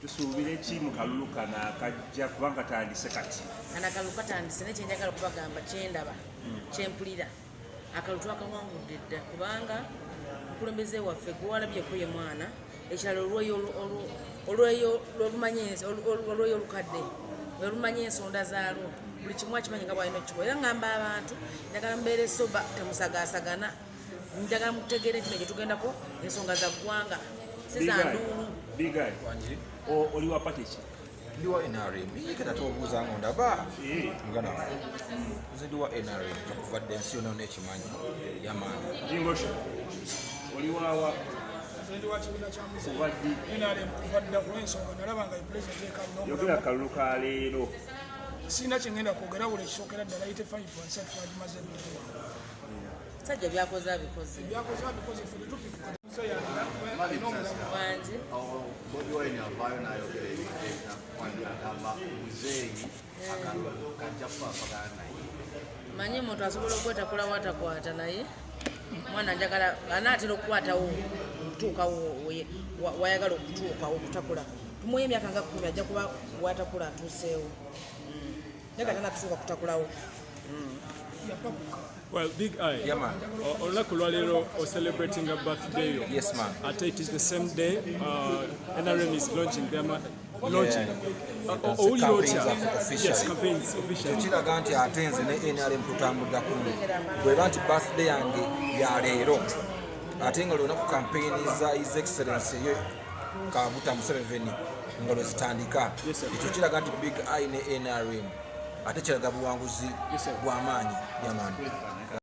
tusuubire ki mu kalulu kano akajja kubanga tandise kati kana akalulu katandise naye kyenjagala okubagamba kyendaba kyempulira akalulu twakawangudde dda kubanga omukulembeze waffe gwewalabyeko ye mwana ekirala olweyo olukadde olumanye ensonda zaalwo buli kimu akimanyi nga bwalina okukikola era ngamba abantu njagala mubeere soba temusagaasagana njagala mutegeere nti negye tugendako ensonga za ggwanga si za nduulu. Bigai oli wa pati ki? Ndi wa NRM yeketa tobuuza ngo ndaba ngana ndi wa NRM kakuvadde ensi yonna n'ekimanyi yamaani Jingosho oli wawa Ndi wa kibiina kya muziki NRM kuvadde ku ensonga nalaba nga president ekalulu yogera kalulu ka leero sina kyengenda kwogera buli kisookera ddala 85% twagimaze bituwa sajja byakoze abikoze ffe tupika wangi Bobi Wine avaayo n'ayogera ebiteeka kwagamba muzeeyi akalulu kajja kufaafagana naye manyi omuntu asobola okwetakula watakwata naye mwana njagala anaatera okukwatawo okutuukawo wayagala okutuukawo okutakula tumuwa emyaka nga 10 ajja kuba watakula atuuseewo njagala tanatuuka kutakulawo. Well, Big Eye. Yeah, man. Olunaku lwaleero celebrating a birthday. Yes, man. It is the same day NRM is launching their launching. Yes, campaigns officially. Kiraga nti ate nze ne NRM tutambulira kumu bweba nti birthday yange ya leero ate nga lunaku campaign za His Excellency ye Kaguta Museveni nga lwezitandika ekyo kiraga nti Big Eye ne NRM ate kiraga buwanguzi bw'amaanyi y'amaanyi.